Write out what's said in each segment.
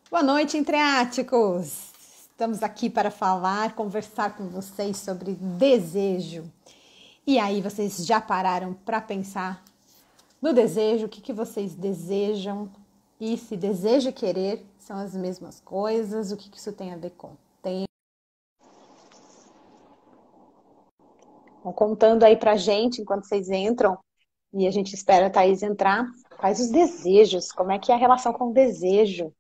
Boa noite, entreáticos! Estamos aqui para falar, conversar com vocês sobre desejo. E aí, vocês já pararam para pensar no desejo? O que vocês desejam? E se desejo e querer são as mesmas coisas? O que isso tem a ver com tempo? Contando aí pra gente, enquanto vocês entram, e a gente espera a Thaís entrar, quais os desejos? Como é que é a relação com o desejo?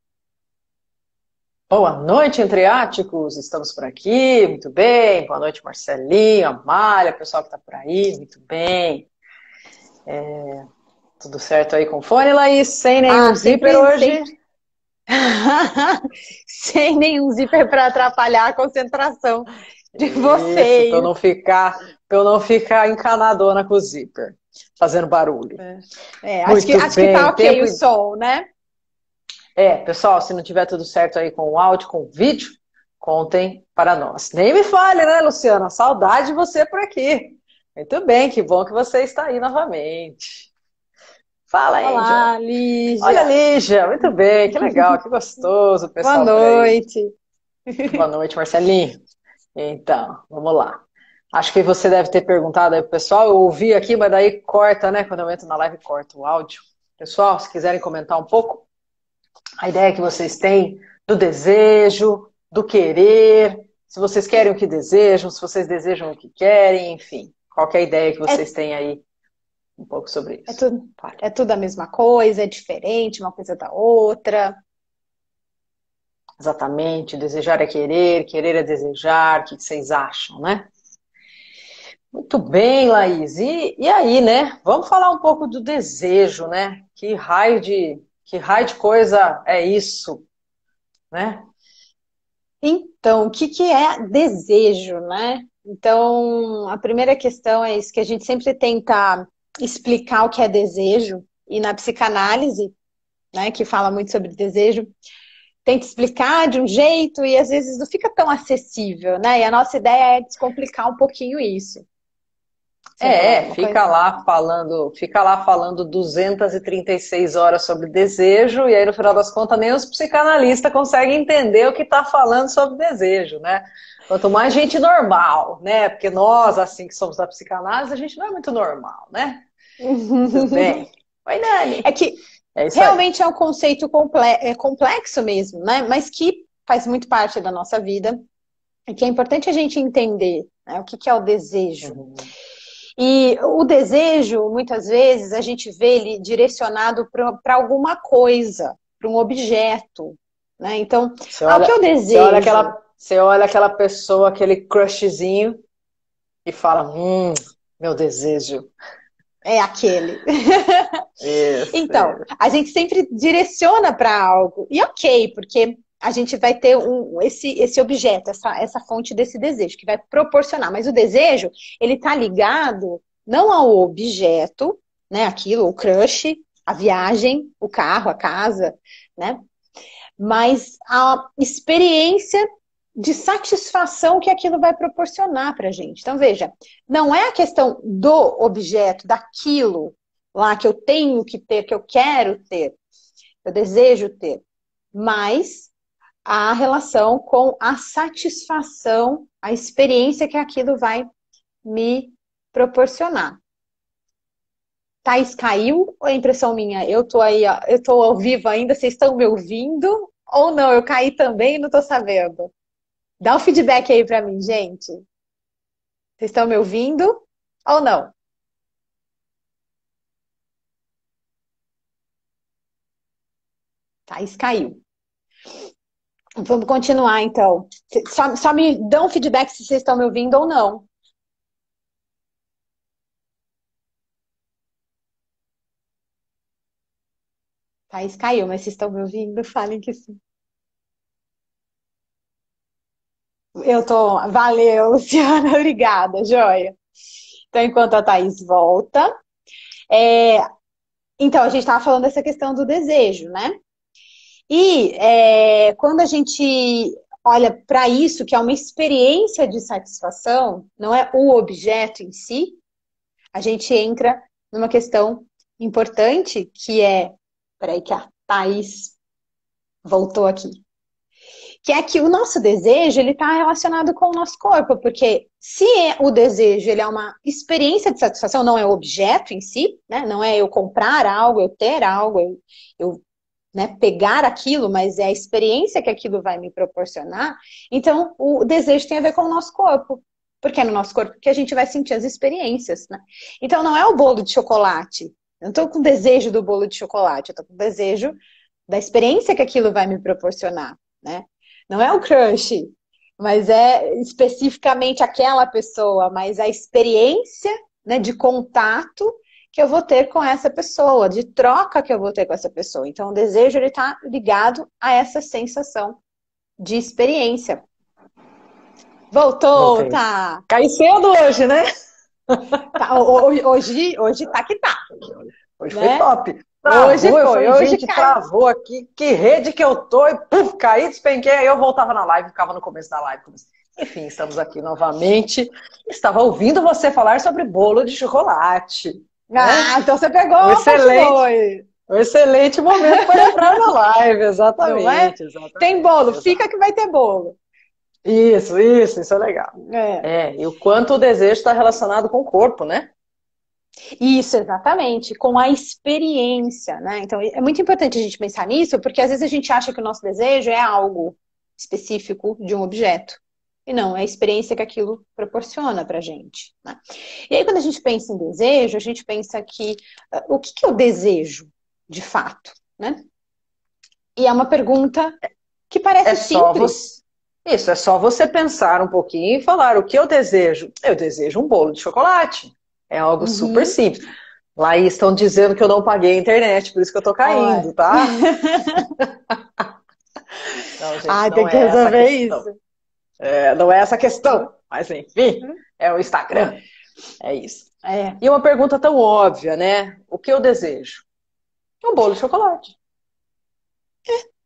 Boa noite, entreáticos! Estamos por aqui, muito bem. Boa noite, Marcelinho, Amália, pessoal que está por aí, muito bem. Tudo certo aí com o fone, Laís? Sem nenhum Ah, zíper sempre, hoje? sempre. Sem nenhum zíper para atrapalhar a concentração de Isso, para eu vocês. não ficar, para eu não ficar encanadona com o zíper, fazendo barulho. Acho que, Muito acho que tá bem, ok tempo. o som, né? Pessoal, se não tiver tudo certo aí com o áudio, com o vídeo, contem para nós. Nem me fale, né, Luciana? Saudade de você por aqui. Muito bem, que bom que você está aí novamente. Fala, Angel. Olá, Olha, Lígia. Lígia, muito bem, que legal, que gostoso o Boa pessoal por aí. noite. Boa noite, Marcelinho. Então, vamos lá. Acho que você deve ter perguntado aí pro pessoal, eu ouvi aqui, mas daí corta, né? Quando eu entro na live, corta o áudio. Pessoal, se quiserem comentar um pouco, a ideia que vocês têm do desejo, do querer, se vocês querem o que desejam, se vocês desejam o que querem, enfim, qual que é a ideia que É, vocês têm aí um pouco sobre é, isso? tudo, Fale. é tudo a mesma coisa, é diferente uma coisa da outra. Exatamente, desejar é querer, querer é desejar, o que vocês acham, né? Muito bem, Laís. E aí, né? Vamos falar um pouco do desejo, né? Que raio de coisa é isso, né? Então, o que é desejo, né? Então, a primeira questão é isso, que a gente sempre tenta explicar o que é desejo, e na psicanálise, né, que fala muito sobre desejo, tenta explicar de um jeito e às vezes não fica tão acessível, né? E a nossa ideia é descomplicar um pouquinho isso. Você fala alguma coisa? Fica lá falando 236 horas sobre desejo, e aí no final das contas nem os psicanalistas conseguem entender o que está falando sobre desejo, né? Quanto mais gente normal, né? Porque nós, assim que somos da psicanálise, a gente não é muito normal, né? Tudo bem. Oi, É Nani. que É isso aí. realmente é um conceito complexo mesmo, né? Mas que faz muito parte da nossa vida e que é importante a gente entender, né, o que é o desejo. Uhum. E o desejo, muitas vezes, a gente vê ele direcionado para alguma coisa, para um objeto, né? Então, Você o que olha, eu você olha desejo? aquela pessoa, aquele crushzinho, e fala, meu desejo. É aquele. Isso, Então, isso. a gente sempre direciona para algo. E ok, porque a gente vai ter esse objeto, essa fonte desse desejo, que vai proporcionar. Mas o desejo, ele está ligado não ao objeto, né? Aquilo, o crush, a viagem, o carro, a casa, né? Mas a experiência de satisfação que aquilo vai proporcionar para a gente. Então, veja, não é a questão do objeto, daquilo lá que eu tenho que ter, que eu quero ter, eu desejo ter, mas a relação com a satisfação, a experiência que aquilo vai me proporcionar. Thaís caiu ou é impressão minha? Eu tô aí, ó, eu tô ao vivo ainda, vocês estão me ouvindo? Ou não? Eu caí também e não tô sabendo. Dá um feedback aí pra mim, gente. Vocês estão me ouvindo ou não? Thaís caiu. Vamos continuar, então. Só me dão um feedback se vocês estão me ouvindo ou não. Thaís caiu, mas vocês estão me ouvindo? Falem que sim. Eu tô. Valeu, Luciana. Obrigada, joia. Então, enquanto a Thaís volta. é, Então, a gente estava falando dessa questão do desejo, né? E quando a gente olha para isso, que é uma experiência de satisfação, não é o objeto em si, a gente entra numa questão importante que é. Peraí, que a Thaís Voltou aqui. Que é que o nosso desejo, ele está relacionado com o nosso corpo, porque se o desejo ele é uma experiência de satisfação, não é o objeto em si, né? Não é eu comprar algo, eu ter algo, eu né, pegar aquilo, mas é a experiência que aquilo vai me proporcionar. Então, o desejo tem a ver com o nosso corpo, porque é no nosso corpo que a gente vai sentir as experiências, né? Então, não é o bolo de chocolate. Eu não estou com desejo do bolo de chocolate, eu estou com desejo da experiência que aquilo vai me proporcionar, né? Não é o crush, mas é especificamente aquela pessoa, mas a experiência, né, de contato que eu vou ter com essa pessoa, de troca que eu vou ter com essa pessoa. Então, o desejo ele está ligado a essa sensação de experiência. Voltou, Voltei. tá? Caí cedo hoje, né? Tá, hoje tá que tá. Hoje né? foi top. Hoje foi, hoje gente, caiu. travou aqui, que rede que eu tô, e puf, caí, despenquei, aí eu voltava na live, ficava no começo da live. Enfim, estamos aqui novamente. Estava ouvindo você falar sobre bolo de chocolate. Ah, então você pegou um excelente momento para entrar na live, exatamente, Não é? exatamente. Tem bolo, fica que vai ter bolo. Isso é legal. E o quanto o desejo está relacionado com o corpo, né? Isso, exatamente, com a experiência, né? Então, é muito importante a gente pensar nisso, porque às vezes a gente acha que o nosso desejo é algo específico de um objeto. E não, é a experiência que aquilo proporciona pra gente, né? E aí, quando a gente pensa em desejo, a gente pensa que o que eu desejo, de fato, né? E é uma pergunta que parece simples. Isso, é só você pensar um pouquinho e falar o que eu desejo. Eu desejo um bolo de chocolate. É algo super simples. Lá estão dizendo que eu não paguei a internet, por isso que eu tô caindo, tá? Não, gente, tem que resolver isso. Não é essa a questão. Mas enfim, é o Instagram. É isso. E uma pergunta tão óbvia, né? O que eu desejo? Um bolo de chocolate.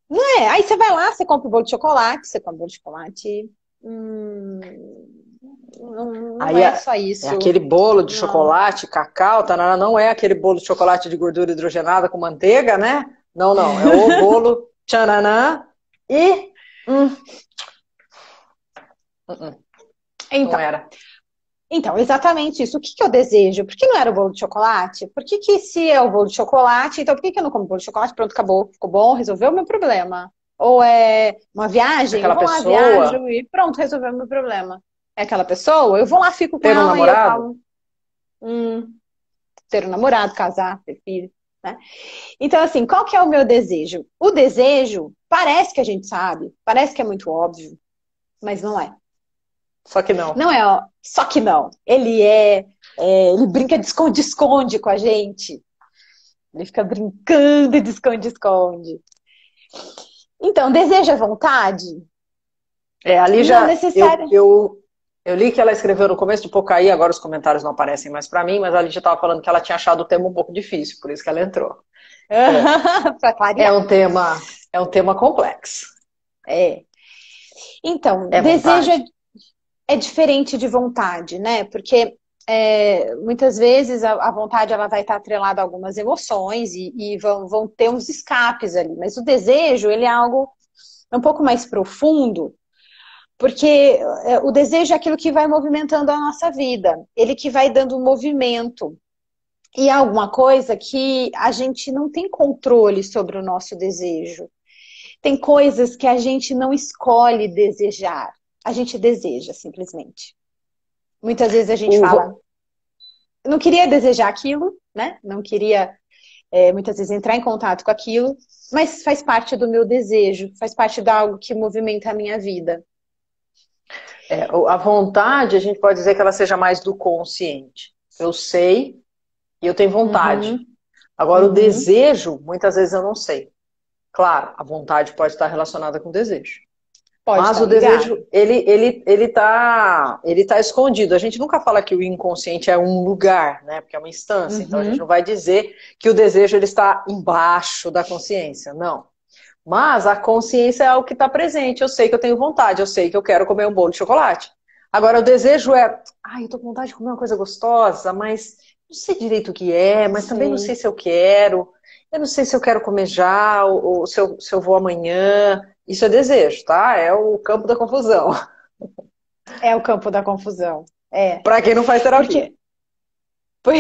Não é? Aí você vai lá, você compra o bolo de chocolate, você compra o bolo de chocolate. Não aí é só isso. É aquele bolo de chocolate, cacau, tarará, não é aquele bolo de chocolate de gordura hidrogenada com manteiga, né? Não, é o bolo tchananã e... Então, não era. Então, exatamente isso. O que eu desejo? Por que não era o bolo de chocolate? Por que se é o bolo de chocolate, então por que eu não como bolo de chocolate? Pronto, acabou, ficou bom, resolveu o meu problema. Ou é uma viagem, aquela eu vou pessoa... lá, viajo e pronto, resolveu o meu problema. É aquela pessoa, eu vou lá, fico com ela namorado? E eu falo, ter um namorado, casar, ter filho, né? Então, assim, qual que é o meu desejo? O desejo, parece que a gente sabe, parece que é muito óbvio, mas não é. Só que não. Não é, ó. Só que não. Ele ele brinca de esconde-esconde com a gente. Ele fica brincando de esconde-esconde. Então, deseja vontade? Ali já... Não necessário. Eu li que ela escreveu no começo de Pocaí, agora os comentários não aparecem mais pra mim, mas ali já estava falando que ela tinha achado o tema um pouco difícil, por isso que ela entrou. É um tema complexo. Então, desejo é diferente de vontade, né? Porque muitas vezes a vontade ela vai estar atrelada a algumas emoções e vão ter uns escapes ali. Mas o desejo, ele é algo um pouco mais profundo, porque o desejo é aquilo que vai movimentando a nossa vida. Ele que vai dando um movimento. E é alguma coisa que a gente não tem controle sobre o nosso desejo. Tem coisas que a gente não escolhe desejar. A gente deseja, simplesmente. Muitas vezes a gente fala, não queria desejar aquilo, né? Não queria, muitas vezes, entrar em contato com aquilo, mas faz parte do meu desejo, faz parte de algo que movimenta a minha vida. A vontade, a gente pode dizer que ela seja mais do consciente. Eu sei e eu tenho vontade. Agora, o desejo, muitas vezes eu não sei. Claro, a vontade pode estar relacionada com o desejo. Mas o desejo, ele tá escondido. A gente nunca fala que o inconsciente é um lugar, né? Porque é uma instância. Então a gente não vai dizer que o desejo ele está embaixo da consciência, não. Mas a consciência é algo que está presente. Eu sei que eu tenho vontade, eu sei que eu quero comer um bolo de chocolate. Agora o desejo eu tô com vontade de comer uma coisa gostosa, mas não sei direito o que é, mas também não sei se eu quero. eu não sei se eu quero comer já, ou se eu vou amanhã. Isso é desejo, tá? É o campo da confusão. É o campo da confusão. É. Para quem não faz terapia. Porque,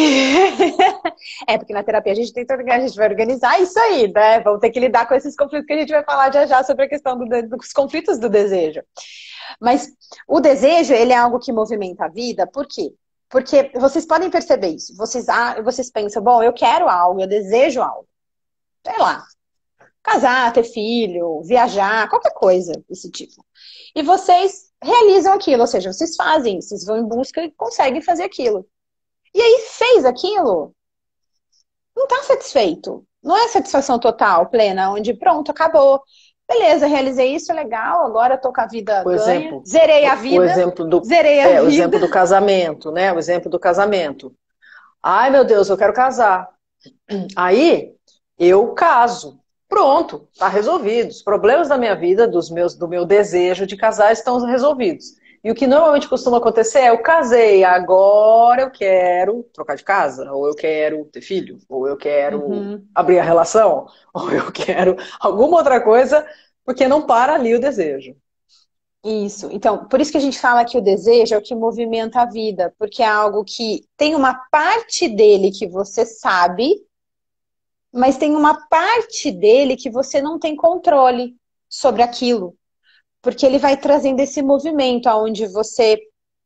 é, porque na terapia a gente tem que a gente vai organizar isso aí, né? Vamos ter que lidar com esses conflitos que a gente vai falar já já sobre a questão dos conflitos do desejo. Mas o desejo, ele é algo que movimenta a vida, por quê? Porque vocês podem perceber isso. Vocês pensam, bom, eu quero algo, eu desejo algo. Sei lá, casar, ter filho, viajar, qualquer coisa desse tipo. E vocês realizam aquilo, ou seja, vocês fazem, vocês vão em busca e conseguem fazer aquilo. E aí fez aquilo, não está satisfeito. Não é satisfação total, plena, onde pronto, acabou. Beleza, realizei isso, legal, agora tô com a vida ganha, zerei a vida, zerei a vida. O exemplo do casamento, né? O exemplo do casamento. Ai, meu Deus, eu quero casar. Aí, eu caso. Pronto, tá resolvido. Os problemas da minha vida, do meu desejo de casar estão resolvidos. E o que normalmente costuma acontecer é, eu casei, agora eu quero trocar de casa, ou eu quero ter filho, ou eu quero abrir a relação, ou eu quero alguma outra coisa, porque não para ali o desejo. Isso. Então, por isso que a gente fala que o desejo é o que movimenta a vida, porque é algo que tem uma parte dele que você sabe, mas tem uma parte dele que você não tem controle sobre aquilo. Porque ele vai trazendo esse movimento aonde você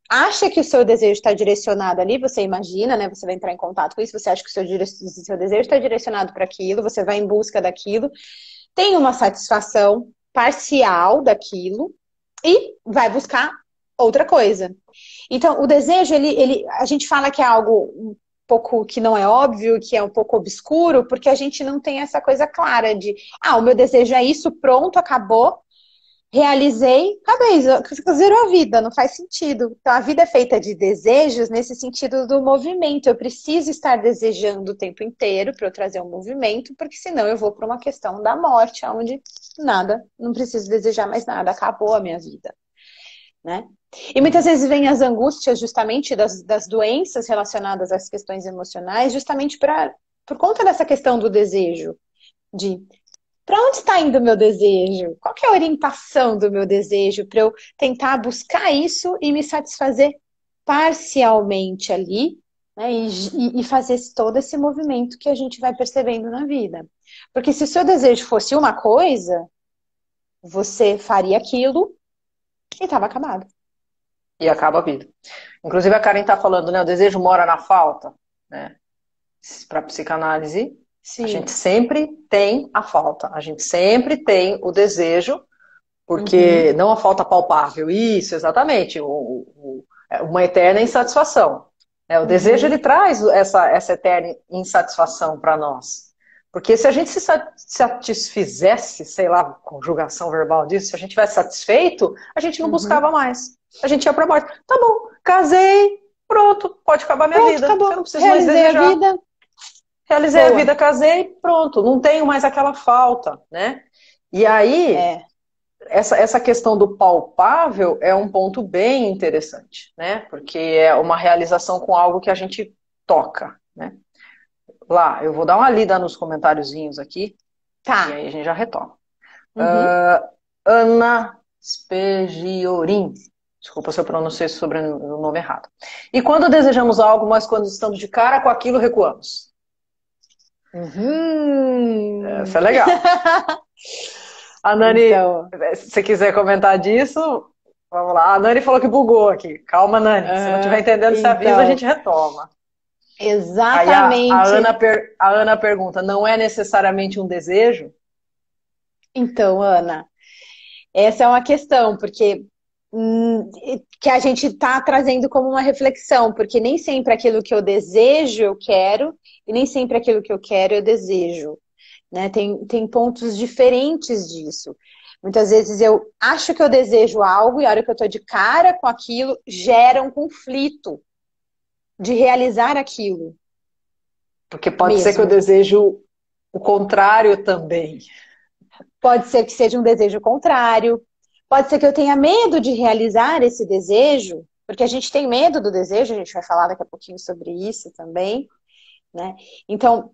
acha que o seu desejo está direcionado ali, você imagina, né? Você vai entrar em contato com isso, você acha que o seu desejo está direcionado para aquilo, você vai em busca daquilo, tem uma satisfação parcial daquilo e vai buscar outra coisa. Então, o desejo, a gente fala que é algo um pouco que não é óbvio, que é um pouco obscuro, porque a gente não tem essa coisa clara de, o meu desejo é isso, pronto, acabou. Realizei, acabei, zerou a vida, não faz sentido. Então, a vida é feita de desejos nesse sentido do movimento. Eu preciso estar desejando o tempo inteiro para eu trazer um movimento, porque senão eu vou para uma questão da morte, onde nada, não preciso desejar mais nada, acabou a minha vida, né? E muitas vezes vem as angústias justamente das doenças relacionadas às questões emocionais, justamente por conta dessa questão do desejo, de para onde está indo o meu desejo? Qual que é a orientação do meu desejo para eu tentar buscar isso e me satisfazer parcialmente ali, né? E fazer todo esse movimento que a gente vai percebendo na vida. Porque se o seu desejo fosse uma coisa, você faria aquilo e estava acabado. E acaba a vida. Inclusive a Karen está falando, né? O desejo mora na falta, né? Para psicanálise, Sim. A gente sempre tem a falta, a gente sempre tem o desejo, porque não a falta palpável, isso, exatamente, uma eterna insatisfação. O desejo, ele traz essa eterna insatisfação para nós. Porque se a gente se satisfizesse, sei lá, conjugação verbal disso, se a gente tivesse satisfeito, a gente não buscava mais. A gente ia pra morte. Tá bom, casei, pronto, pode acabar minha vida. Acabou. Eu não preciso mais desejar. A vida. Realizei a vida, casei, pronto, não tenho mais aquela falta, né? E aí, essa questão do palpável é um ponto bem interessante, né? Porque é uma realização com algo que a gente toca, né? Lá, eu vou dar uma lida nos comentáriozinhos aqui, Tá. E aí a gente já retoma. Ana Spegiorin, desculpa se eu pronunciei sobre o nome errado. E quando desejamos algo, mas quando estamos de cara com aquilo, recuamos. Essa é legal. A Nani, então, se quiser comentar disso, vamos lá. A Nani falou que bugou aqui. Calma, Nani. Se não estiver entendendo, se avisa, a gente retoma. Exatamente. Aí a Ana pergunta, não é necessariamente um desejo? Então, Ana, essa é uma questão, porque que a gente está trazendo como uma reflexão, porque nem sempre aquilo que eu desejo eu quero, e nem sempre aquilo que eu quero eu desejo. Né? Tem pontos diferentes disso. Muitas vezes eu acho que eu desejo algo, e a hora que eu estou de cara com aquilo, gera um conflito de realizar aquilo. Porque pode ser que eu desejo o contrário também. Pode ser que seja um desejo contrário. Pode ser que eu tenha medo de realizar esse desejo, porque a gente tem medo do desejo, a gente vai falar daqui a pouquinho sobre isso também, né? Então,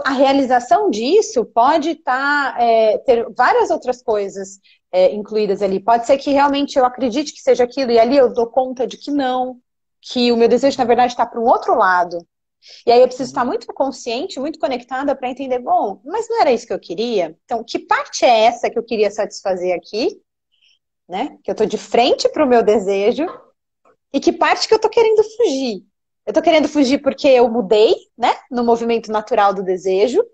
a realização disso pode ter várias outras coisas incluídas ali. Pode ser que realmente eu acredite que seja aquilo e ali eu dou conta de que não, que o meu desejo, na verdade, está para um outro lado. E aí eu preciso estar muito consciente, muito conectada para entender, bom, mas não era isso que eu queria? Então, que parte é essa que eu queria satisfazer aqui, né? Que eu estou de frente para o meu desejo e que parte que eu estou querendo fugir? Eu estou querendo fugir porque eu mudei, né? No movimento natural do desejo,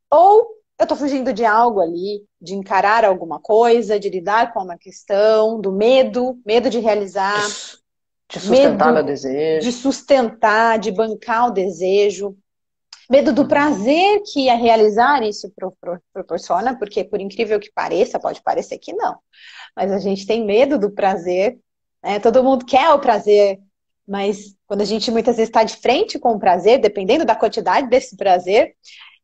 ou eu estou fugindo de algo ali, de encarar alguma coisa, de lidar com uma questão, do medo de realizar, De sustentar meu medo de desejo. sustentar, de bancar o desejo, medo do prazer que realizar isso proporciona, porque por incrível que pareça, pode parecer que não, mas a gente tem medo do prazer, né? Todo mundo quer o prazer, mas quando a gente muitas vezes está de frente com o prazer, dependendo da quantidade desse prazer,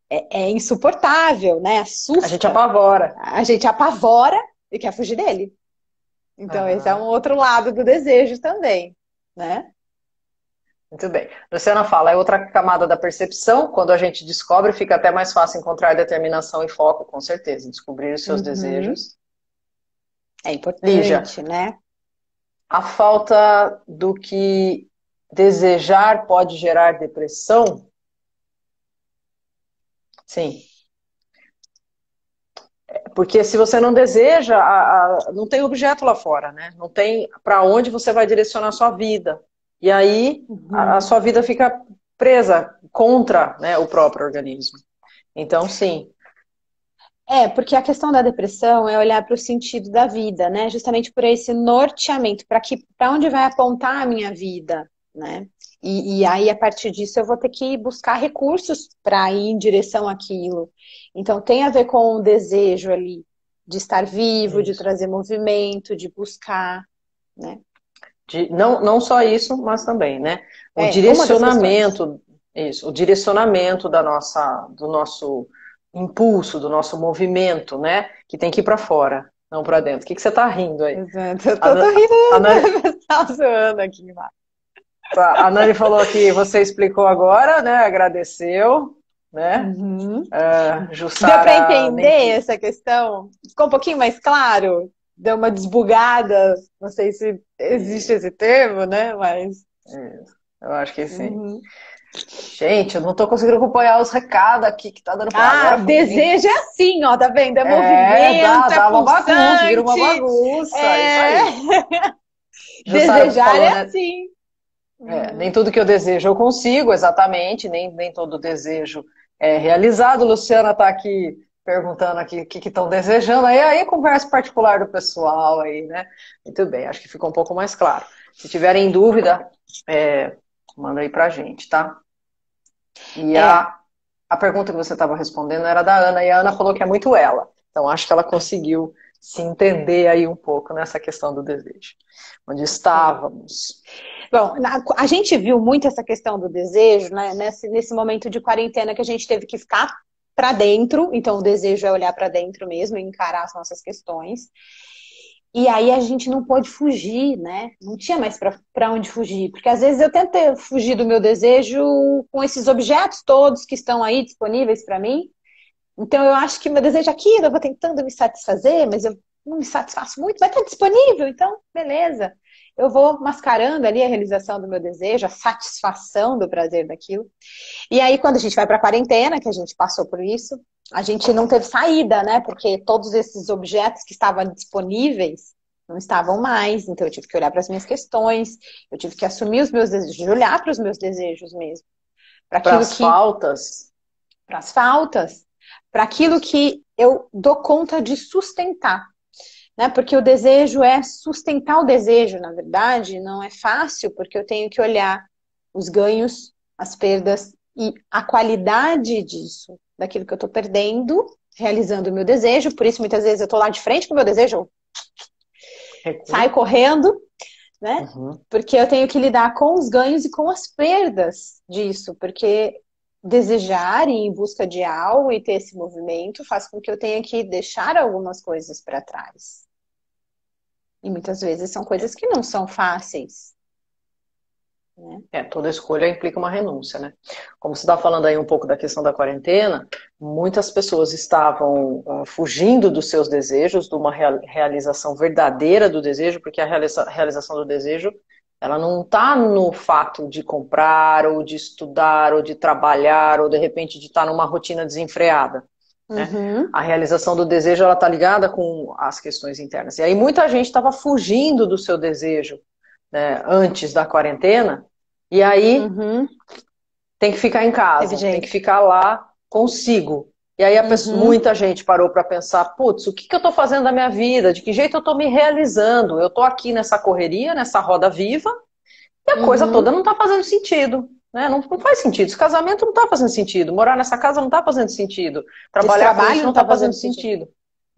é insuportável, né? A gente Assusta, apavora. a gente apavora e quer fugir dele. Então, esse é um Aham. outro lado do desejo também, né? Muito bem. Luciana fala, é outra camada da percepção. Quando a gente descobre, fica até mais fácil encontrar determinação e foco, com certeza. Descobrir os seus Uhum. desejos. É Lígia, importante, né? a falta do que desejar pode gerar depressão? Sim. Porque se você não deseja, não tem objeto lá fora, né? Não tem para onde você vai direcionar a sua vida. E aí a Uhum. sua vida fica presa contra, né, o próprio organismo. Então, sim. Porque a questão da depressão é olhar para o sentido da vida, né? Justamente por esse norteamento, para onde vai apontar a minha vida, né? E aí, a partir disso, eu vou ter que buscar recursos para ir em direção àquilo. Então, tem a ver com o desejo ali de estar vivo, de Isso. trazer movimento, de buscar, né? Não só isso, mas também, né? O Uma das questões. direcionamento, isso, o direcionamento do nosso impulso, do nosso movimento, né? Que tem que ir para fora, não para dentro. O que você está rindo aí? Exato. Eu A, tô Na- a, Nani, rindo, tá zoando aqui, Mar. a Nani falou que você explicou agora, né? Agradeceu, né? Uhum. Deu para Jussara, nem entender tudo. essa questão? Ficou um pouquinho mais claro? Deu uma desbugada? Não sei se existe esse termo, né? Mas. Eu acho que sim. Uhum. Gente, eu não tô conseguindo acompanhar os recados aqui que tá dando para Ah, agora foi bem. desejo é assim, ó, tá vendo? É movimento, é Dá uma bagunça, vira uma pulsante. bagunça, isso É... aí. Jussara Desejar falou, é né? assim. Nem Uhum. tudo que eu desejo eu consigo, exatamente, nem todo desejo é realizado. Luciana está aqui perguntando aqui o que estão desejando. Aí conversa particular do pessoal aí, né? Muito bem, acho que ficou um pouco mais claro. Se tiverem dúvida, manda aí pra gente, tá? E É, a pergunta que você estava respondendo era da Ana, e a Ana falou que é muito ela. Então acho que ela conseguiu se entender aí um pouco nessa questão do desejo. Onde sim. estávamos. Bom, a gente viu muito essa questão do desejo, né? Nesse momento de quarentena que a gente teve que ficar para dentro. Então, o desejo é olhar para dentro mesmo e encarar as nossas questões. E aí a gente não pôde fugir, né? Não tinha mais para onde fugir. Porque às vezes eu tento fugir do meu desejo com esses objetos todos que estão aí disponíveis para mim. Então eu acho que meu desejo é aquilo, eu vou tentando me satisfazer, mas eu não me satisfaço muito, vai estar disponível, então beleza. Eu vou mascarando ali a realização do meu desejo, a satisfação do prazer daquilo. E aí, quando a gente vai para a quarentena, que a gente passou por isso, a gente não teve saída, né? Porque todos esses objetos que estavam disponíveis não estavam mais. Então, eu tive que olhar para as minhas questões, eu tive que assumir os meus desejos, olhar para os meus desejos mesmo, para Para aquilo as que, faltas, para as faltas, para aquilo que eu dou conta de sustentar, né? Porque o desejo é sustentar o desejo, na verdade, não é fácil, porque eu tenho que olhar os ganhos, as perdas e a qualidade disso, daquilo que eu estou perdendo, realizando o meu desejo. Por isso, muitas vezes eu estou lá de frente com o meu desejo, eu saio recuo. correndo, né? Uhum. Porque eu tenho que lidar com os ganhos e com as perdas disso, porque desejar e ir em busca de algo e ter esse movimento faz com que eu tenha que deixar algumas coisas para trás. E muitas vezes são coisas que não são fáceis. Toda escolha implica uma renúncia, né? Como você está falando aí um pouco da questão da quarentena, muitas pessoas estavam fugindo dos seus desejos, de uma realização verdadeira do desejo, porque a realização do desejo, ela não está no fato de comprar, ou de estudar, ou de trabalhar, ou de repente de estar numa rotina desenfreada. Né? A realização do desejo, ela está ligada com as questões internas. E aí muita gente estava fugindo do seu desejo, né, antes da quarentena, e aí tem que ficar em casa, tem que ficar lá consigo. E aí muita gente parou para pensar, putz, o que eu estou fazendo da minha vida? De que jeito eu estou me realizando? Eu estou aqui nessa correria, nessa roda viva, e a coisa toda não está fazendo sentido. Né? Não faz sentido. Esse casamento não está fazendo sentido. Morar nessa casa não está fazendo sentido. Trabalhar com isso não está fazendo sentido.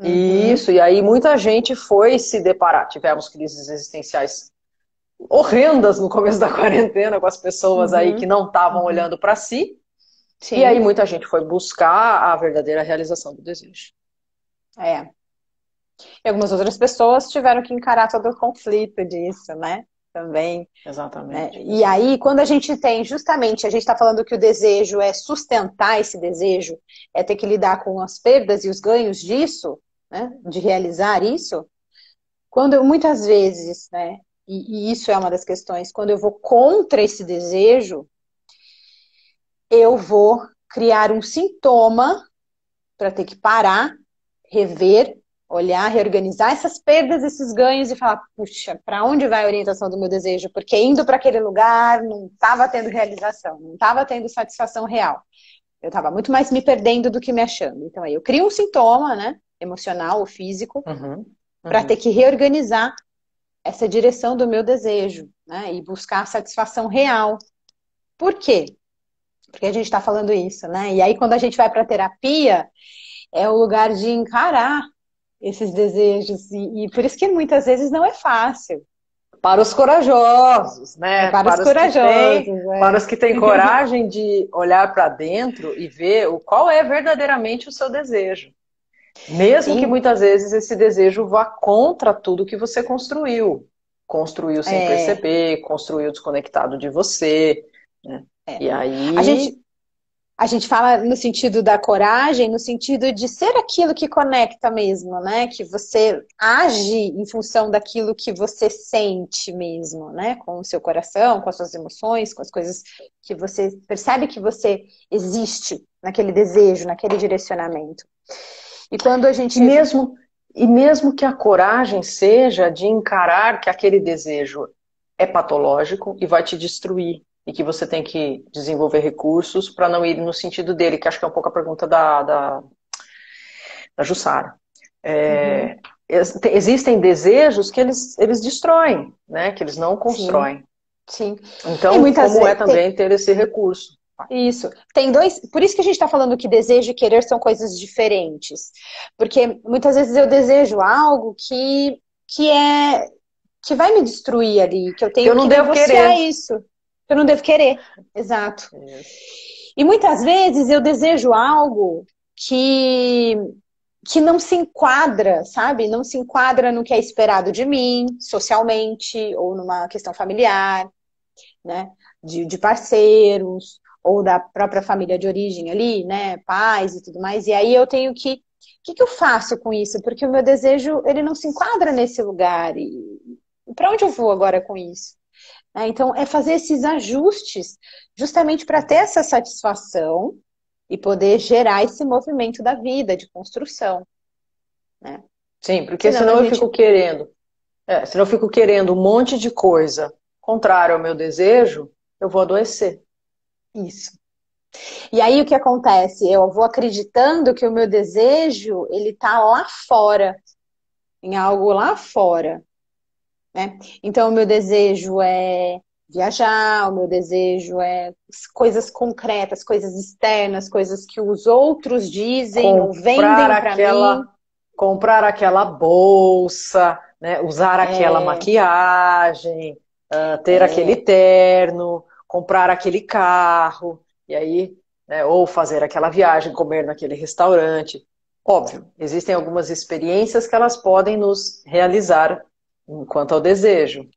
Isso, e aí muita gente foi se deparar. Tivemos crises existenciais horrendas no começo da quarentena, com as pessoas aí que não estavam olhando para si. Sim. E aí muita gente foi buscar a verdadeira realização do desejo. E algumas outras pessoas tiveram que encarar todo o conflito disso, né? Também. Exatamente. Né? E aí, quando a gente tem, justamente, a gente está falando que o desejo é sustentar esse desejo, é ter que lidar com as perdas e os ganhos disso, né? De realizar isso, quando muitas vezes, né? E isso é uma das questões, quando eu vou contra esse desejo, eu vou criar um sintoma para ter que parar, rever, olhar, reorganizar essas perdas, esses ganhos e falar, puxa, para onde vai a orientação do meu desejo? Porque indo para aquele lugar não estava tendo realização, não estava tendo satisfação real. Eu estava muito mais me perdendo do que me achando. Então aí eu crio um sintoma, né, emocional ou físico, para ter que reorganizar essa direção do meu desejo, né, e buscar a satisfação real. Por quê? Porque a gente está falando isso, né? E aí quando a gente vai para a terapia, é o lugar de encarar esses desejos. E por isso que muitas vezes não é fácil. Para os corajosos, né? Para os corajosos. Para os que têm coragem de olhar para dentro e ver qual é verdadeiramente o seu desejo. Mesmo que muitas vezes esse desejo vá contra tudo que você construiu. Construiu sem perceber, construiu desconectado de você. Né? E aí... A gente fala no sentido da coragem, no sentido de ser aquilo que conecta mesmo, né? Que você age em função daquilo que você sente mesmo, né? Com o seu coração, com as suas emoções, com as coisas que você percebe que você existe naquele desejo, naquele direcionamento. E quando a gente... E mesmo que a coragem seja de encarar que aquele desejo é patológico e vai te destruir. E que você tem que desenvolver recursos para não ir no sentido dele, que acho que é um pouco a pergunta da Jussara. Existem desejos que eles destroem, né? Que eles não constroem. Sim. Então, como também ter esse recurso. Isso. Tem dois... Por isso que a gente está falando que desejo e querer são coisas diferentes. Porque muitas vezes eu desejo algo que vai me destruir ali, que eu tenho que negociar isso. Eu não devo querer, exato. E muitas vezes eu desejo algo que não se enquadra, sabe? Não se enquadra no que é esperado de mim, socialmente, ou numa questão familiar, né? De parceiros, ou da própria família de origem ali, né? Pais e tudo mais. E aí eu tenho que... O que eu faço com isso? Porque o meu desejo, ele não se enquadra nesse lugar. E para onde eu vou agora com isso? Então, é fazer esses ajustes justamente para ter essa satisfação e poder gerar esse movimento da vida, de construção. Né? Sim, porque senão eu fico querendo. Senão eu fico querendo um monte de coisa contrária ao meu desejo, eu vou adoecer. Isso. E aí o que acontece? Eu vou acreditando que o meu desejo, ele tá lá fora, em algo lá fora. Né? Então, o meu desejo é viajar, o meu desejo é coisas concretas, coisas externas, coisas que os outros dizem ou vendem para mim. Comprar aquela bolsa, né? Usar aquela maquiagem, ter aquele terno, comprar aquele carro, e aí, né, ou fazer aquela viagem, comer naquele restaurante. Óbvio, existem algumas experiências que elas podem nos realizar quanto ao desejo.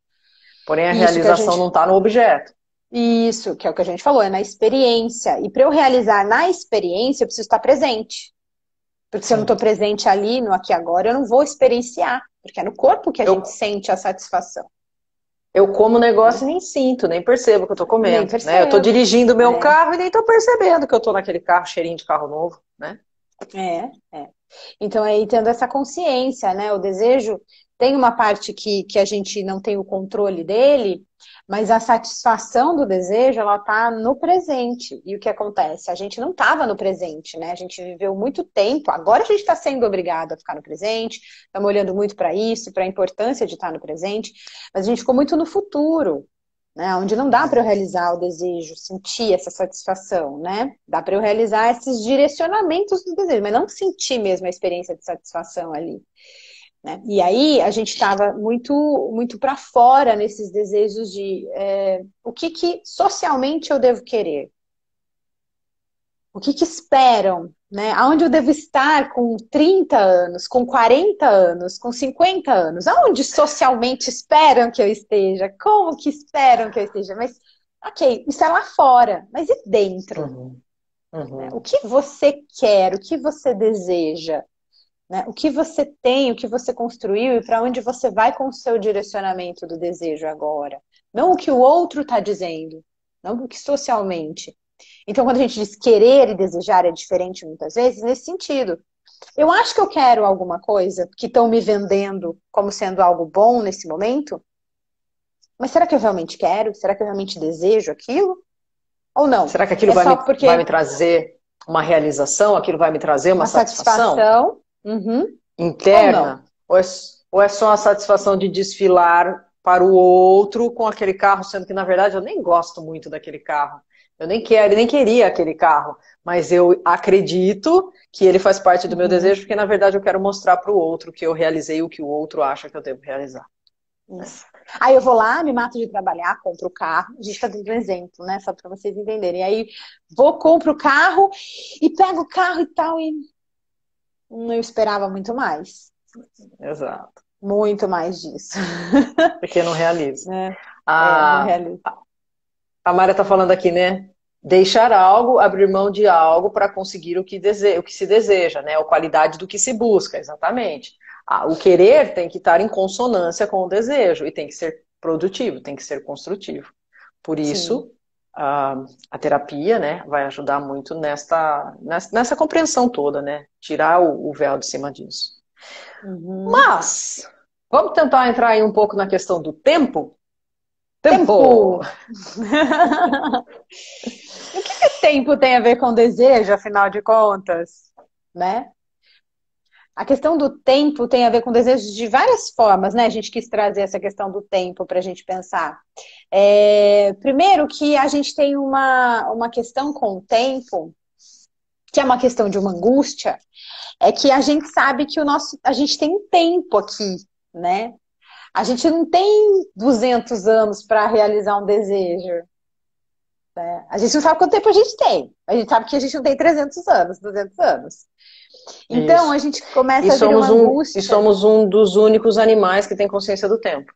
Porém, a realização não está no objeto. Isso, que é o que a gente falou, é na experiência. E para eu realizar na experiência, eu preciso estar presente. Porque se eu não estou Sim. presente ali, no aqui e agora, eu não vou experienciar. Porque é no corpo que a gente Eu, sente a satisfação, eu como o né? negócio e nem sinto, nem percebo que eu tô Nem comendo, né? Eu tô percebo. dirigindo o meu É, carro e nem tô percebendo que eu tô naquele carro, cheirinho de carro novo, né? é. Então, aí tendo essa consciência, né? O desejo tem uma parte que a gente não tem o controle dele, mas a satisfação do desejo, ela tá no presente. E o que acontece? A gente não estava no presente, né? A gente viveu muito tempo, agora a gente está sendo obrigado a ficar no presente, estamos olhando muito para isso, para a importância de estar no presente, mas a gente ficou muito no futuro, né? Onde não dá para eu realizar o desejo, sentir essa satisfação, né? Dá para eu realizar esses direcionamentos do desejo, mas não sentir mesmo a experiência de satisfação ali, né? E aí a gente estava muito para fora nesses desejos de o que socialmente eu devo querer, o que esperam, né? Aonde eu devo estar com 30 anos, com 40 anos, com 50 anos? Aonde socialmente esperam que eu esteja? Como que esperam que eu esteja? Mas, ok, isso é lá fora, mas e dentro? Uhum, Né? uhum. O que você quer? O que você deseja? Né? O que você tem, o que você construiu e para onde você vai com o seu direcionamento do desejo agora? Não o que o outro está dizendo, não o que socialmente. Então, quando a gente diz querer e desejar é diferente muitas vezes, nesse sentido. Eu acho que eu quero alguma coisa que estão me vendendo como sendo algo bom nesse momento, mas será que eu realmente quero? Será que eu realmente desejo aquilo? Ou não? Será que aquilo É só vai me porque trazer uma realização? Aquilo vai me trazer uma uma satisfação satisfação, uhum, ou não? interna? Ou é só a satisfação de desfilar para o outro com aquele carro, sendo que, na verdade, eu nem gosto muito daquele carro. Eu nem quero, nem queria aquele carro, mas eu acredito que ele faz parte do meu Uhum. desejo, porque, na verdade, eu quero mostrar para o outro que eu realizei o que o outro acha que eu devo realizar. Né? Isso. Aí eu vou lá, me mato de trabalhar, compro o carro. A gente está dando um exemplo, né? Só para vocês entenderem. Aí vou, compro o carro e pego o carro e tal, e não esperava muito mais. Exato. Muito mais disso. Porque não realiza. Né? Não A, realizo. a Mara está falando aqui, né? Deixar algo, abrir mão de algo para conseguir o que se deseja, né? A qualidade do que se busca, exatamente. O querer tem que estar em consonância com o desejo e tem que ser produtivo, tem que ser construtivo. Por Sim. isso, a terapia, né, vai ajudar muito nessa compreensão toda, né? Tirar o véu de cima disso. Uhum. Mas, vamos tentar entrar aí um pouco na questão do tempo? Tempo! Tempo! E o que tempo tem a ver com desejo, afinal de contas? Né? A questão do tempo tem a ver com desejos de várias formas, né? A gente quis trazer essa questão do tempo para a gente pensar. Primeiro que a gente tem uma questão com o tempo, que é uma questão de uma angústia, é que a gente sabe que a gente tem um tempo aqui, né? A gente não tem 200 anos para realizar um desejo. Né? A gente não sabe quanto tempo a gente tem. A gente sabe que a gente não tem 300 anos, 200 anos. Então a Isso. gente começa a vir uma E angústia. somos um dos únicos animais que tem consciência do tempo.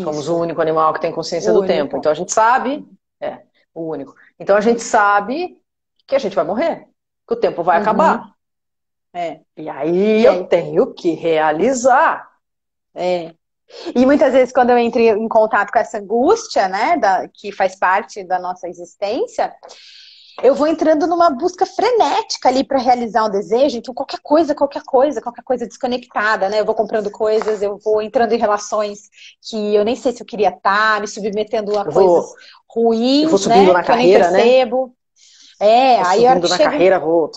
Somos o Isso, único animal que tem consciência do tempo. único. Então a gente sabe, o único. Então a gente sabe que a gente vai morrer, que o tempo vai Uhum, acabar. é. E aí E eu aí? tenho que realizar. É. E muitas vezes, quando eu entro em contato com essa angústia, né, que faz parte da nossa existência, eu vou entrando numa busca frenética ali para realizar um desejo. Então, qualquer coisa desconectada, né? Eu vou comprando coisas, eu vou entrando em relações que eu nem sei se eu queria estar, me submetendo a Eu coisas vou, eu vou ruins, subindo né? na Que eu nem carreira, né? percebo. Vou Aí a hora que subindo na chega. carreira, vou.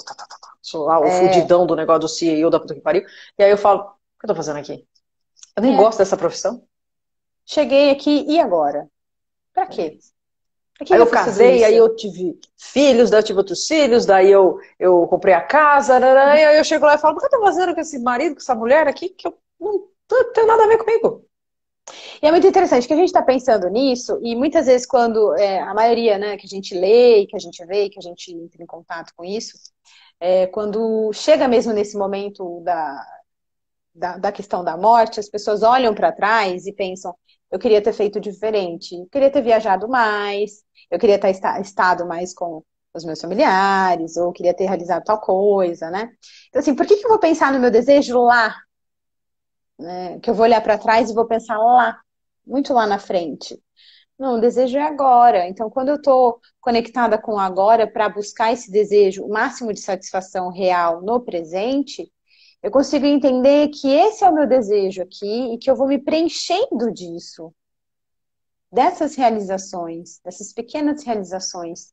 Sou lá o É, fudidão do negócio do CEO da puta que pariu. E aí eu falo, o que eu tô fazendo aqui? Eu nem é, gosto dessa profissão. cheguei aqui, e agora? Pra quê? Pra Aí que eu eu fiz tudo casei, isso? aí eu tive filhos, daí eu tive outros filhos, daí eu comprei a casa, e aí eu chego lá e falo, o que eu tô fazendo com esse marido, com essa mulher aqui, que eu não tenho nada a ver comigo. E é muito interessante que a gente está pensando nisso, e muitas vezes, quando a maioria, né, que a gente lê, que a gente vê, que a gente entra em contato com isso, quando chega mesmo nesse momento da questão da morte, as pessoas olham para trás e pensam, eu queria ter feito diferente. Eu queria ter viajado mais, eu queria ter estado mais com os meus familiares, ou queria ter realizado tal coisa, né? Então, assim, por que que eu vou pensar no meu desejo lá, né? Que eu vou olhar para trás e vou pensar lá, muito lá na frente. Não, o desejo é agora. Então, quando eu estou conectada com o agora para buscar esse desejo, o máximo de satisfação real no presente, eu consigo entender que esse é o meu desejo aqui e que eu vou me preenchendo disso, dessas realizações, dessas pequenas realizações,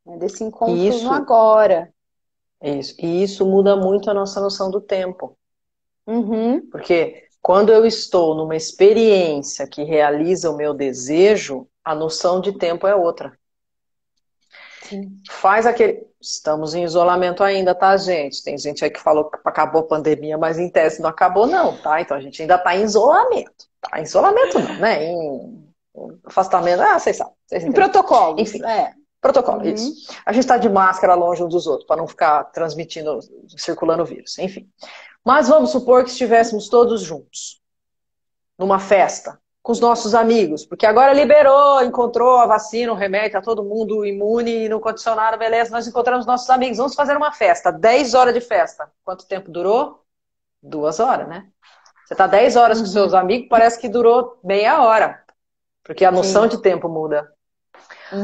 né, desse E encontro no isso, agora. isso. E isso muda muito a nossa noção do tempo. Uhum, Porque quando eu estou numa experiência que realiza o meu desejo, a noção de tempo é outra. sim. Faz aquele. Estamos em isolamento ainda, tá, gente? Tem gente aí que falou que acabou a pandemia, mas em tese não acabou, não, tá? Então a gente ainda está em isolamento. Tá? Em isolamento não, né? Em afastamento. Ah, vocês sabem, vocês Em entenderam. protocolos, Enfim, é. protocolo, isso. Uhum. A gente está de máscara longe uns dos outros, para não ficar transmitindo, circulando o vírus. Enfim. Mas vamos supor que estivéssemos todos juntos, numa festa, com os nossos amigos, porque agora liberou, encontrou a vacina, o remédio, tá todo mundo imune, no condicionado, beleza, nós encontramos nossos amigos, vamos fazer uma festa, 10 horas de festa. Quanto tempo durou? 2 horas, né? Você tá 10 horas com seus Uhum. amigos, parece que durou meia hora, porque a noção Sim. de tempo muda.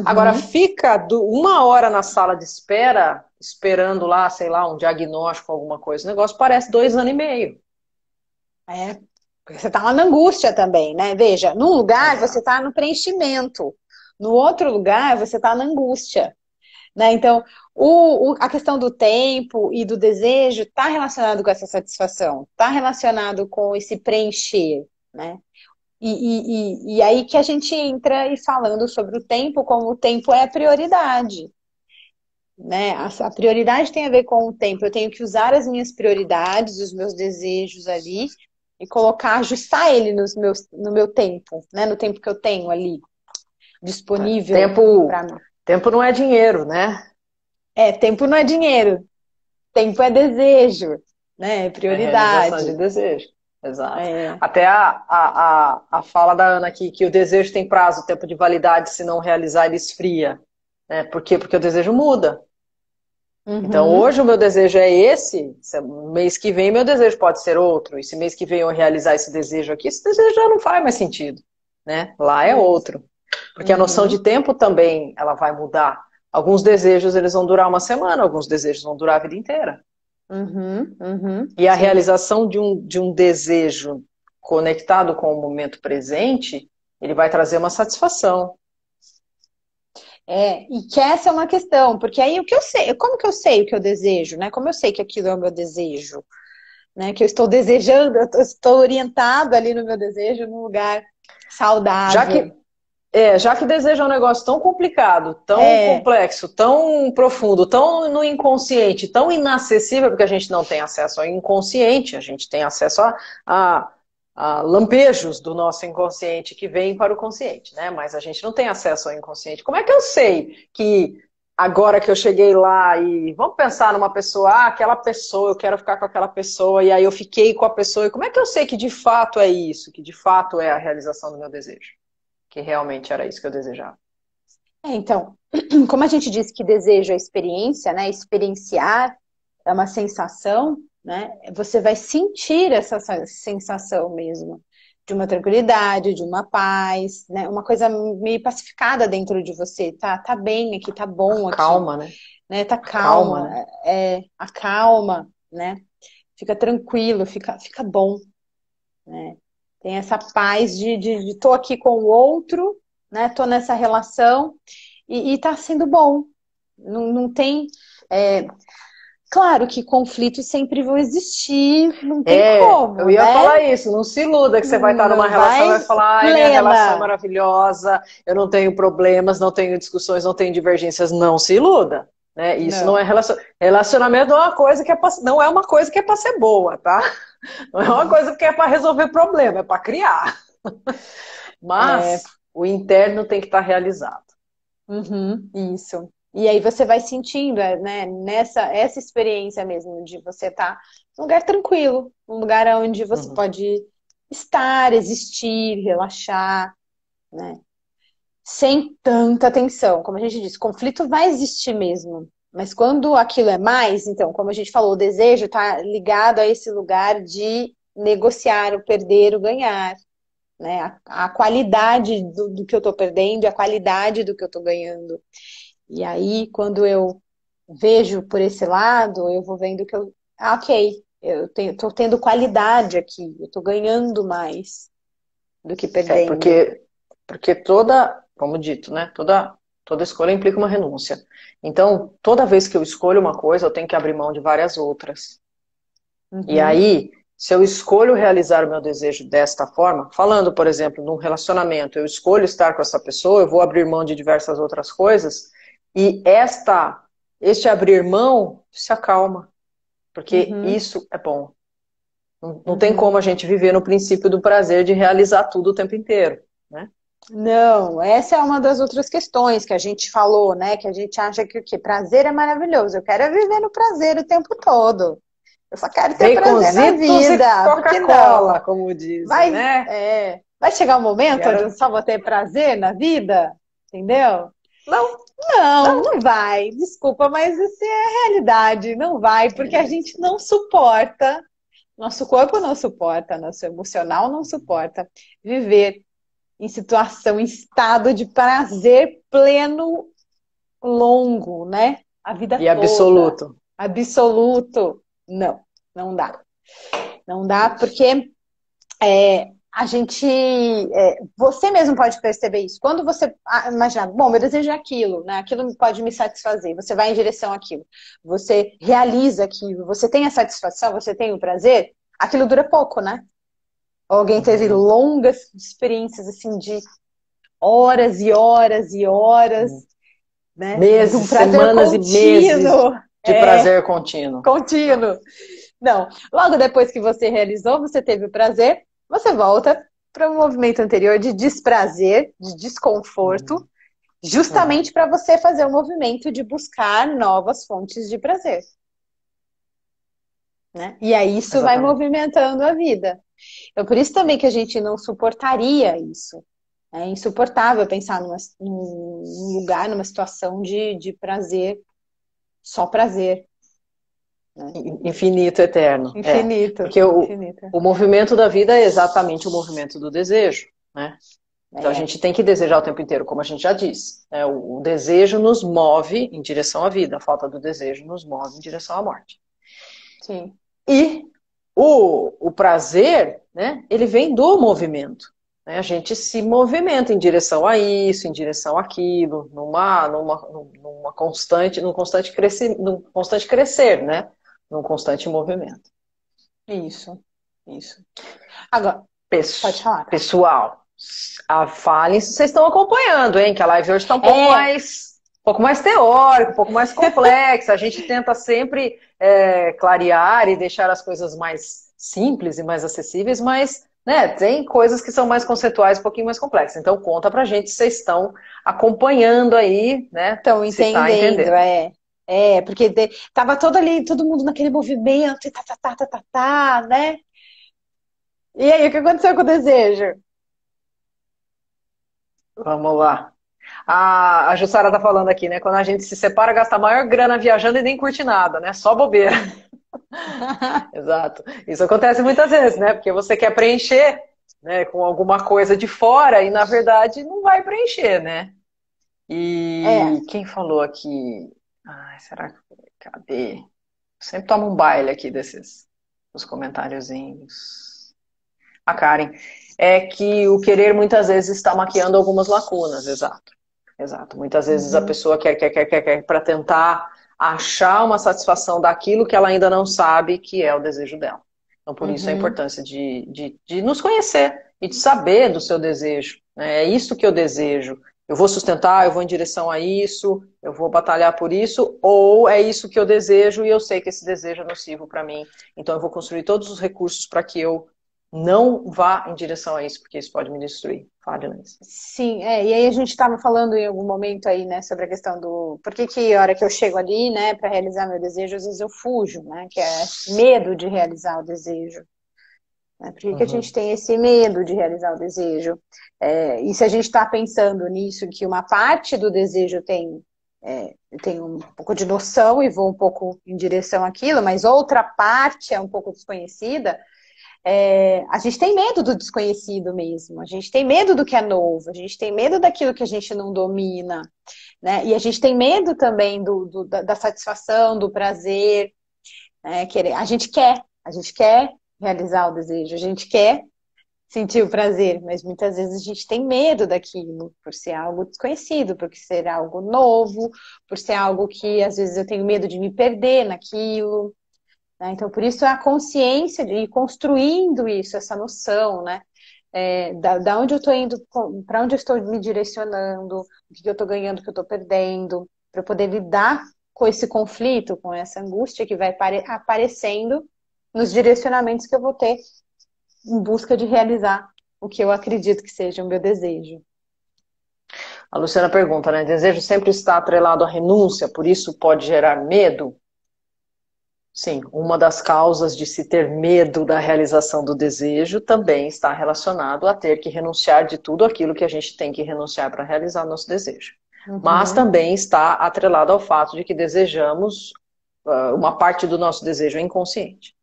Agora, Uhum. fica 1 hora na sala de espera, esperando lá, sei lá, um diagnóstico, alguma coisa, o negócio parece 2 anos e meio. É. Porque você está lá na angústia também, né? Veja, num lugar você Exato. está no preenchimento, no outro lugar você está na angústia, né? Então, a questão do tempo e do desejo está relacionado com essa satisfação, está relacionado com esse preencher, né? E aí que a gente entra e falando sobre o tempo, como o tempo é a prioridade, né? A prioridade tem a ver com o tempo. Eu tenho que usar as minhas prioridades, os meus desejos ali e colocar, ajustar ele no meu tempo, né? No tempo que eu tenho ali disponível Tempo, para mim. tempo não é dinheiro, né? É, tempo não é dinheiro, tempo é desejo, né? É É realização prioridade. de desejo. Exato. É. Até a fala da Ana aqui, que o desejo tem prazo, tempo de validade, se não realizar, ele esfria. Né? Por quê? Porque o desejo muda. Então, Uhum. hoje o meu desejo é esse, mês que vem meu desejo pode ser outro, e se mês que vem eu realizar esse desejo aqui, esse desejo já não faz mais sentido, né? Lá é Isso. outro. Porque a noção de Uhum. tempo também, ela vai mudar. Alguns desejos, eles vão durar uma semana, alguns desejos vão durar a vida inteira. Uhum. Uhum. E a Sim. realização de um desejo conectado com o momento presente, ele vai trazer uma satisfação. É, e que essa é uma questão, porque aí o que eu sei, como que eu sei o que eu desejo, né? Como eu sei que aquilo é o meu desejo, né? Que eu estou desejando, estou orientado ali no meu desejo num lugar Já saudável. que já que desejo é um negócio tão complicado, tão É, complexo, tão profundo, tão no inconsciente, tão inacessível, porque a gente não tem acesso ao inconsciente, a gente tem acesso a, a lampejos do nosso inconsciente que vêm para o consciente, né? Mas a gente não tem acesso ao inconsciente. Como é que eu sei que agora que eu cheguei lá e vamos pensar numa pessoa, aquela pessoa, eu quero ficar com aquela pessoa, e aí eu fiquei com a pessoa, e como é que eu sei que de fato é isso, que de fato é a realização do meu desejo? Que realmente era isso que eu desejava. então, como a gente disse que desejo é experiência, né? Experienciar é uma sensação, né? Você vai sentir essa sensação mesmo. De uma tranquilidade, de uma paz, né? Uma coisa meio pacificada dentro de você. Tá bem aqui, tá bom aqui, Calma, né? né? Tá Calma, calmo, né? acalma, né? Fica tranquilo, fica bom, né? Tem essa paz de tô aqui com o outro, né? Tô nessa relação e tá sendo bom. Não tem. é, Claro que conflitos sempre vão existir, não tem Eu como, ia né? falar isso, não se iluda que você vai estar numa Não relação e vai vai falar, ai, minha relação é plena. maravilhosa, eu não tenho problemas, não tenho discussões, não tenho divergências, não se iluda. Né? Isso não é Não. relacionamento, não é uma coisa que é para ser boa, tá? Não é uma coisa que é para resolver problema, é para criar. É, Mas o interno tem que estar realizado. uhum, isso. E aí você vai sentindo, né, essa experiência mesmo de você estar num lugar tranquilo, um lugar onde você Uhum. pode estar, existir, relaxar, né? Sem tanta tensão. Como a gente disse, conflito vai existir mesmo. Mas quando aquilo é mais, então, como a gente falou, o desejo está ligado a esse lugar de negociar, o perder, o ganhar, né? A qualidade do que eu estou perdendo e a qualidade do que eu estou ganhando. E aí, quando eu vejo por esse lado, eu vou vendo que eu, ok, tô tendo qualidade aqui, eu tô ganhando mais do que É, perdendo. porque toda, como dito, né? Toda escolha implica uma renúncia. Então, toda vez que eu escolho uma coisa, eu tenho que abrir mão de várias outras. E Uhum, aí, se eu escolho realizar o meu desejo desta forma, falando, por exemplo, num relacionamento, eu escolho estar com essa pessoa, eu vou abrir mão de diversas outras coisas, e este abrir mão se acalma, porque uhum, isso é bom. Não tem uhum. como a gente viver no princípio do prazer de realizar tudo o tempo inteiro, né? Não, essa é uma das outras questões que a gente falou, né? Que a gente acha que o quê? Prazer é maravilhoso. Eu quero viver no prazer o tempo todo. Eu só quero ter prazer na Baconzitos e vida. Por que Coca-Cola, não? como dizem, né? Vai chegar um momento onde eu Quero... só vou ter prazer na vida? Entendeu? Não, Não, não. não vai. Desculpa, mas isso é a realidade. Não vai, porque a gente não suporta, nosso corpo não suporta, nosso emocional não suporta viver em situação, em estado de prazer pleno, longo, né? A vida E toda. absoluto. Absoluto. Não, não dá. Não dá Isso. porque a gente, você mesmo pode perceber isso. Quando você imagina, bom, meu desejo é aquilo, né? Aquilo pode me satisfazer. Você vai em direção àquilo. Você realiza aquilo. Você tem a satisfação, você tem o prazer. Aquilo dura pouco, né? Alguém teve Uhum. longas experiências assim de horas e horas e horas, né? De um Meses, prazer semanas e meses contínuo. de prazer contínuo. Não. Contínuo. Não. Logo depois que você realizou, você teve o prazer, você volta para um movimento anterior de desprazer, de desconforto, Uhum. Uhum. justamente para você fazer o movimento de buscar novas fontes de prazer. Né? E aí isso vai Exatamente. movimentando a vida. Então, por isso também que a gente não suportaria isso. É insuportável pensar num lugar, numa situação de prazer, só prazer. Né? Infinito, eterno. É. Infinito, Porque infinito. o movimento da vida é exatamente o movimento do desejo, né? Então a É, gente tem que desejar o tempo inteiro, como a gente já disse. Né? O desejo nos move em direção à vida, a falta do desejo nos move em direção à morte. sim. E o prazer, né, ele vem do movimento. Né? A gente se movimenta em direção a isso, em direção àquilo, num constante crescer, né? Num constante movimento. Isso, isso. Agora, pode falar. Pessoal, falem se vocês estão acompanhando, hein? Que a live hoje está É, um pouco mais teórico, um pouco mais complexa. A gente tenta sempre clarear e deixar as coisas mais simples e mais acessíveis, mas né, tem coisas que são mais conceituais, um pouquinho mais complexas. Então conta pra gente se vocês estão acompanhando aí, né? estão Se está entendendo, entendendo. porque tava todo ali, todo mundo naquele movimento, e né? E aí, o que aconteceu com o desejo? Vamos lá. A Jussara tá falando aqui, né? Quando a gente se separa, gasta a maior grana viajando e nem curte nada, né? Só bobeira. Exato. Isso acontece muitas vezes, né? Porque você quer preencher, né, com alguma coisa de fora e, na verdade, não vai preencher, né? É, E quem falou aqui? Ai, será que... Cadê? Sempre toma um baile aqui desses os comentáriozinhos. A Karen. É que o querer muitas vezes está maquiando algumas lacunas, exato. Exato. Muitas vezes a uhum, pessoa quer para tentar achar uma satisfação daquilo que ela ainda não sabe que é o desejo dela. Então, por isso a uhum, importância de nos conhecer e de saber do seu desejo. Né? É isso que eu desejo. Eu vou sustentar, eu vou em direção a isso, eu vou batalhar por isso, ou é isso que eu desejo e eu sei que esse desejo é nocivo para mim. Então, eu vou construir todos os recursos para que eu não vá em direção a isso, porque isso pode me destruir. Fale, Nancy. sim, e aí a gente estava falando em algum momento aí, né, sobre a questão do por que que a hora que eu chego ali, né, para realizar meu desejo, às vezes eu fujo, né, que é medo de realizar o desejo. Né? Por que que a gente tem esse medo de realizar o desejo? E se a gente está pensando nisso, que uma parte do desejo tem um pouco de noção e vou um pouco em direção àquilo, mas outra parte é um pouco desconhecida, a gente tem medo do desconhecido mesmo, a gente tem medo do que é novo, a gente tem medo daquilo que a gente não domina, né? E a gente tem medo também da satisfação, do prazer, né? A gente quer realizar o desejo, a gente quer sentir o prazer, mas muitas vezes a gente tem medo daquilo, por ser algo desconhecido, por ser algo novo, por ser algo que às vezes eu tenho medo de me perder naquilo, né? Então, por isso a consciência de ir construindo isso, essa noção, né? Da onde eu estou indo, para onde eu estou me direcionando, o que eu estou ganhando, o que eu estou perdendo, para eu poder lidar com esse conflito, com essa angústia que vai aparecendo nos direcionamentos que eu vou ter em busca de realizar o que eu acredito que seja o meu desejo. A Luciana pergunta, né? Desejo sempre está atrelado à renúncia, por isso pode gerar medo? Sim, uma das causas de se ter medo da realização do desejo também está relacionado a ter que renunciar de tudo aquilo que a gente tem que renunciar para realizar nosso desejo. Mas também está atrelado ao fato de que desejamos, uma parte do nosso desejo é inconsciente.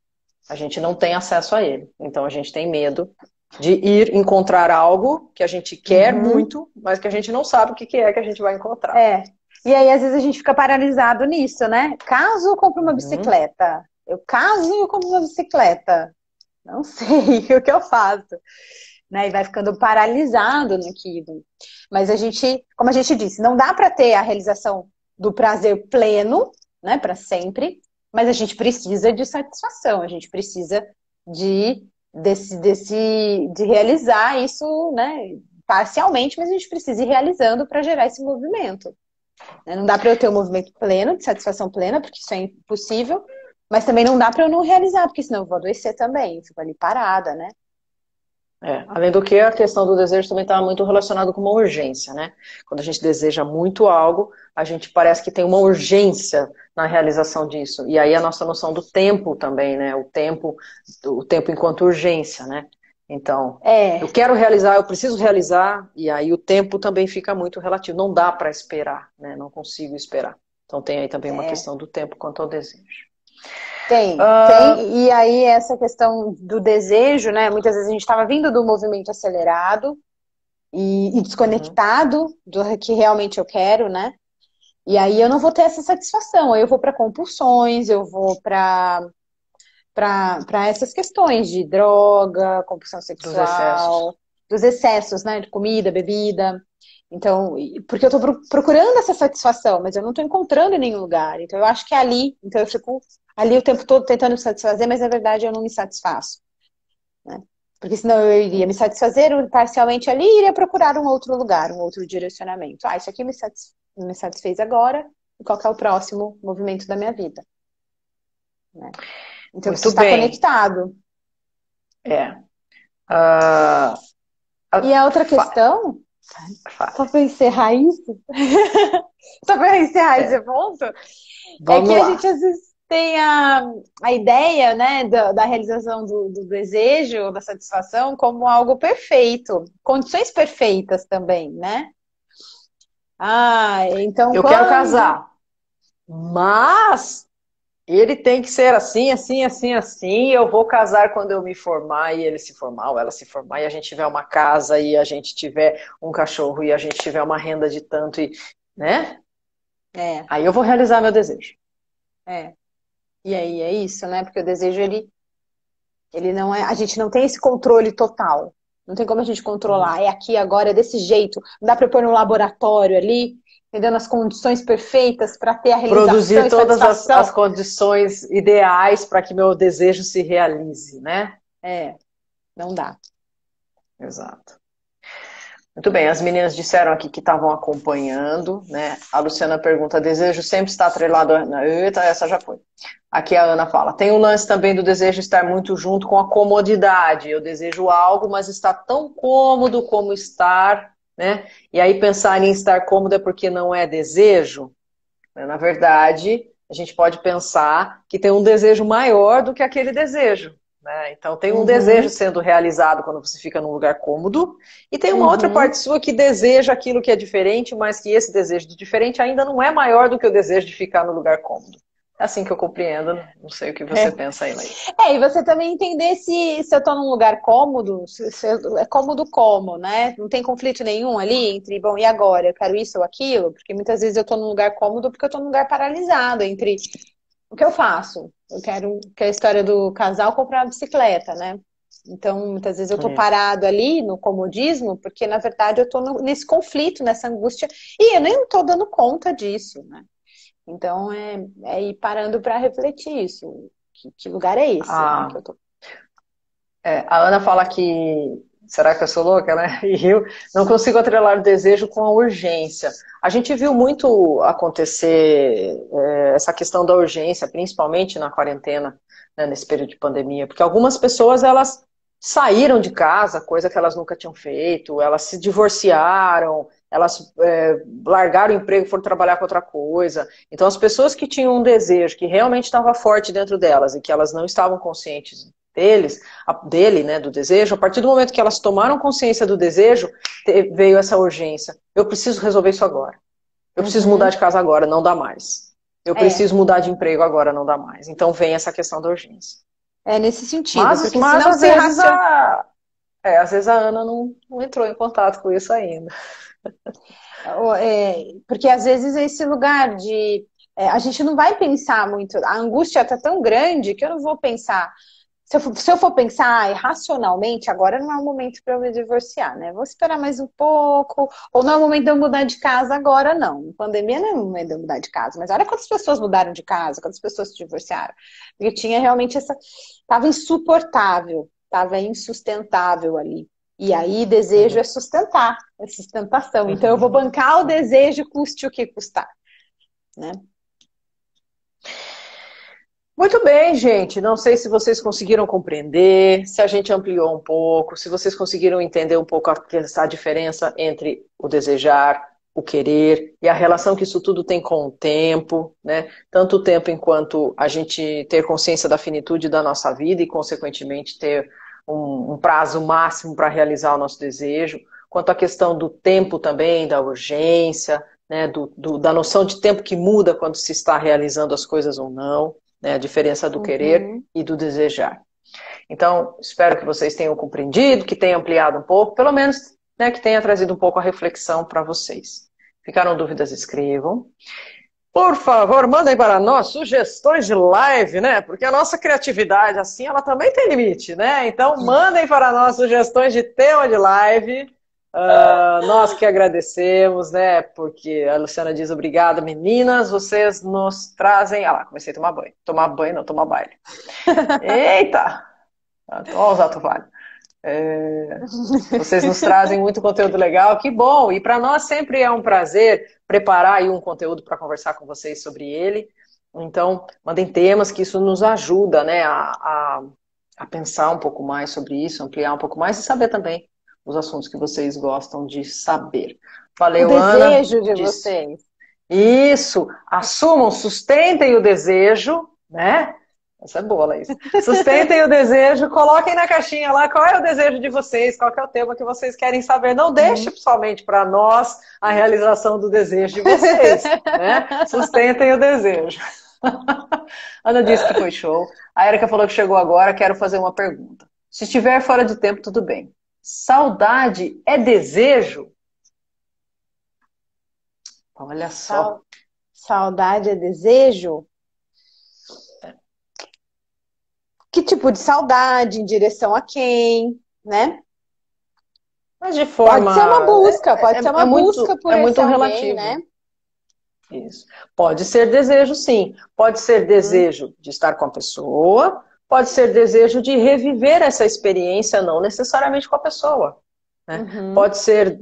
A gente não tem acesso a ele. Então a gente tem medo de ir encontrar algo que a gente quer muito, mas que a gente não sabe o que é que a gente vai encontrar. E aí, às vezes, a gente fica paralisado nisso, né? Caso eu compre uma bicicleta, eu compro uma bicicleta, não sei o que eu faço, né? E vai ficando paralisado naquilo. Mas a gente, como a gente disse, não dá para ter a realização do prazer pleno, né? Para sempre, mas a gente precisa de satisfação, a gente precisa de realizar isso, né? Parcialmente, mas a gente precisa ir realizando para gerar esse movimento. Não dá para eu ter um movimento pleno, de satisfação plena, porque isso é impossível, mas também não dá para eu não realizar, porque senão eu vou adoecer também, eu fico ali parada, né? Além do que, a questão do desejo também está muito relacionada com uma urgência, né? Quando a gente deseja muito algo, a gente parece que tem uma urgência na realização disso. E aí a nossa noção do tempo também, né? O tempo enquanto urgência, né? Então, eu quero realizar, eu preciso realizar, e aí o tempo também fica muito relativo. Não dá para esperar, né? Não consigo esperar. Então tem aí também uma questão do tempo quanto ao desejo. Tem. E aí essa questão do desejo, né? Muitas vezes a gente estava vindo do movimento acelerado e desconectado do que realmente eu quero, né? E aí eu não vou ter essa satisfação. Aí eu vou para compulsões, eu vou para essas questões de droga, compulsão sexual, dos excessos, né? De comida, bebida. Então, porque eu tô procurando essa satisfação, mas eu não tô encontrando em nenhum lugar. Então, eu acho que é ali. Então, eu fico ali o tempo todo tentando me satisfazer, mas na verdade eu não me satisfaço, né? Porque senão eu iria me satisfazer parcialmente ali e iria procurar um outro lugar, um outro direcionamento. Isso aqui me satisfez agora, e qual que é o próximo movimento da minha vida? Né? Então, isso está conectado. E a outra questão, só para encerrar isso, esse ponto, é que a gente às vezes tem a ideia, né, da realização do desejo, da satisfação, como algo perfeito, condições perfeitas também, né? Então eu quero casar, mas ele tem que ser assim, assim, assim, assim. Eu vou casar quando eu me formar e ele se formar ou ela se formar e a gente tiver uma casa e a gente tiver um cachorro e a gente tiver uma renda de tanto, né? Aí eu vou realizar meu desejo. E aí é isso, né? Porque o desejo, ele não é... A gente não tem esse controle total. Não tem como a gente controlar. É aqui, agora, é desse jeito. Não dá para pôr no laboratório ali, entendeu? Nas condições perfeitas para ter a realização. Produzir todas as condições ideais para que meu desejo se realize, né? Não dá. Exato. Muito bem, as meninas disseram aqui que estavam acompanhando, né? A Luciana pergunta, desejo sempre está atrelado a... Eita, essa já foi. Aqui a Ana fala, tem o lance também do desejo estar muito junto com a comodidade. Eu desejo algo, mas está tão cômodo como estar, né? E aí pensar em estar cômodo é porque não é desejo. Na verdade, a gente pode pensar que tem um desejo maior do que aquele desejo, né? Então tem um desejo sendo realizado quando você fica num lugar cômodo, e tem uma outra parte sua que deseja aquilo que é diferente, mas que esse desejo de diferente ainda não é maior do que o desejo de ficar no lugar cômodo. É assim que eu compreendo, não sei o que você pensa aí, Laís. E você também entender se eu tô num lugar cômodo, se é cômodo como, né? Não tem conflito nenhum ali entre, bom, e agora? Eu quero isso ou aquilo? Porque muitas vezes eu tô num lugar cômodo porque eu tô num lugar paralisado entre o que eu faço. Eu quero, que é a história do casal, comprar uma bicicleta, né? Então, muitas vezes eu tô parado ali no comodismo, porque na verdade eu tô nesse conflito, nessa angústia, e eu nem tô dando conta disso, né? Então, é ir parando para refletir isso. Que lugar é esse, né, que eu tô? A Ana fala que, será que eu sou louca, né? E eu não consigo atrelar o desejo com a urgência. A gente viu muito acontecer essa questão da urgência, principalmente na quarentena, né, nesse período de pandemia, porque algumas pessoas, elas saíram de casa, coisa que elas nunca tinham feito, elas se divorciaram, elas largaram o emprego e foram trabalhar com outra coisa. Então, as pessoas que tinham um desejo que realmente estava forte dentro delas e que elas não estavam conscientes dele, né, do desejo, a partir do momento que elas tomaram consciência do desejo, veio essa urgência. Eu preciso resolver isso agora. Eu preciso mudar de casa agora, não dá mais. Eu preciso mudar de emprego agora, não dá mais. Então vem essa questão da urgência. É nesse sentido, Mas porque senão às vezes às vezes a Ana não entrou em contato com isso ainda. Porque às vezes esse lugar de... a gente não vai pensar muito. A angústia está tão grande que eu não vou pensar... Se eu for pensar racionalmente, agora não é o momento para eu me divorciar, né? Vou esperar mais um pouco, ou não é o momento de eu mudar de casa agora, não. Pandemia não é o momento de eu mudar de casa, mas olha quantas pessoas mudaram de casa, quantas pessoas se divorciaram. Porque tinha realmente essa... Estava insuportável, estava insustentável ali. E aí, desejo é sustentar, é sustentação. Então, eu vou bancar o desejo, custe o que custar, né? Muito bem, gente. Não sei se vocês conseguiram compreender, se a gente ampliou um pouco, se vocês conseguiram entender um pouco a diferença entre o desejar, o querer e a relação que isso tudo tem com o tempo, né? Tanto o tempo enquanto a gente ter consciência da finitude da nossa vida e, consequentemente, ter um prazo máximo para realizar o nosso desejo, quanto a questão do tempo também, da urgência, né? Da noção de tempo que muda quando se está realizando as coisas ou não. Né, a diferença do querer e do desejar. Então, espero que vocês tenham compreendido, que tenha ampliado um pouco, pelo menos, né, que tenha trazido um pouco a reflexão para vocês. Ficaram dúvidas, escrevam. Por favor, mandem para nós sugestões de live, né? Porque a nossa criatividade, assim, ela também tem limite, né? Então, mandem para nós sugestões de tema de live. Nós que agradecemos, né? Porque a Luciana diz obrigada, meninas, vocês nos trazem... Ah lá, comecei a tomar banho. Tomar banho, não, tomar baile. Eita! Olha os atos válidos. Vocês nos trazem muito conteúdo legal, que bom! E para nós sempre é um prazer preparar aí um conteúdo para conversar com vocês sobre ele. Então, mandem temas, que isso nos ajuda, né, a pensar um pouco mais sobre isso, ampliar um pouco mais e saber também os assuntos que vocês gostam de saber. Valeu, Ana. O desejo de vocês. Isso, assumam, sustentem o desejo, né? Essa é boa, Laís. Sustentem o desejo, coloquem na caixinha lá qual é o desejo de vocês, qual é o tema que vocês querem saber. Não deixe somente para nós a realização do desejo de vocês, né? Sustentem o desejo. Ana disse que foi show. A Erika falou que chegou agora, quero fazer uma pergunta. Se estiver fora de tempo, tudo bem. Saudade é desejo? Olha só. Saudade é desejo? Que tipo de saudade? Em direção a quem? Né? Mas de forma... Pode ser uma busca, pode ser uma busca por esse muito alguém, relativo, né? Isso. Pode ser desejo, sim. Pode ser desejo de estar com a pessoa, pode ser desejo de reviver essa experiência, não necessariamente com a pessoa. Né? Pode ser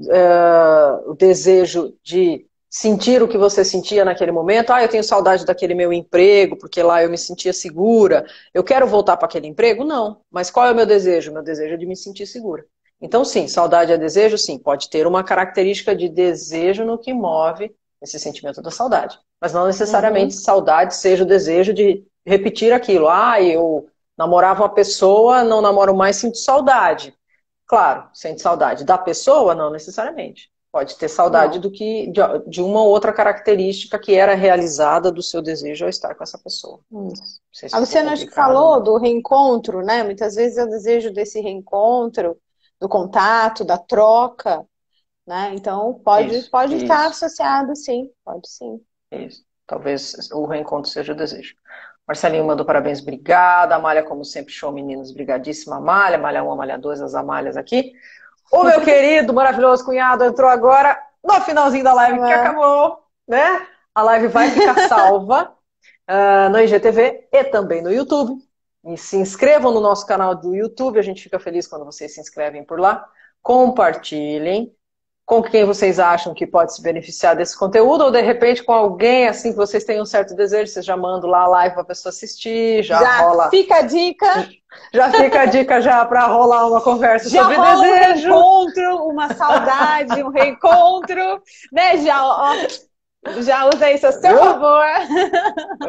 o desejo de sentir o que você sentia naquele momento. Eu tenho saudade daquele meu emprego, porque lá eu me sentia segura. Eu quero voltar para aquele emprego? Não. Mas qual é o meu desejo? Meu desejo é de me sentir segura. Então, sim, saudade é desejo? Sim. Pode ter uma característica de desejo no que move esse sentimento da saudade. Mas não necessariamente saudade seja o desejo de repetir aquilo. Eu Namorava uma pessoa, não namoro mais, sinto saudade. Claro, sente saudade da pessoa? Não necessariamente. Pode ter saudade Não. de uma outra característica que era realizada do seu desejo ao estar com essa pessoa. Isso. Não sei se A ficou Luciana acho que complicado, falou mas... do reencontro, né? Muitas vezes eu desejo desse reencontro, do contato, da troca, né? Então Isso, pode estar isso, associado, sim, pode sim. isso. Talvez o reencontro seja o desejo. Marcelinho mandou parabéns, obrigada. Amália, como sempre, show, meninos, brigadíssima. Amália, Amália 1, Amália 2, as Amálias aqui. O meu querido, maravilhoso cunhado entrou agora no finalzinho da live que Olá. acabou, né? A live vai ficar salva no IGTV e também no YouTube. E se inscrevam no nosso canal do YouTube, a gente fica feliz quando vocês se inscrevem por lá. Compartilhem com quem vocês acham que pode se beneficiar desse conteúdo, ou de repente com alguém assim que vocês tenham um certo desejo, vocês já mandam lá a live para a pessoa assistir, já Já rola. fica a dica. Já fica a dica já para rolar uma conversa Já sobre rola desejo. um reencontro, uma saudade, um reencontro, né? Já usa isso a seu favor.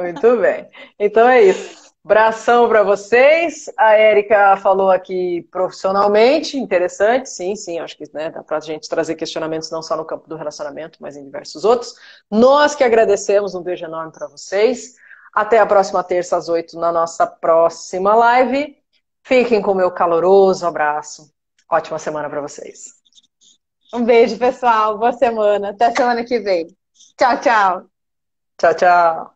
Muito bem. Então é isso. Abração para vocês. A Érica falou aqui profissionalmente, interessante, sim, sim, acho que né, dá para a gente trazer questionamentos não só no campo do relacionamento, mas em diversos outros. Nós que agradecemos, um beijo enorme para vocês. Até a próxima terça às 8 na nossa próxima live. Fiquem com o meu caloroso abraço. Ótima semana para vocês. Um beijo, pessoal. Boa semana. Até semana que vem. Tchau, tchau. Tchau, tchau.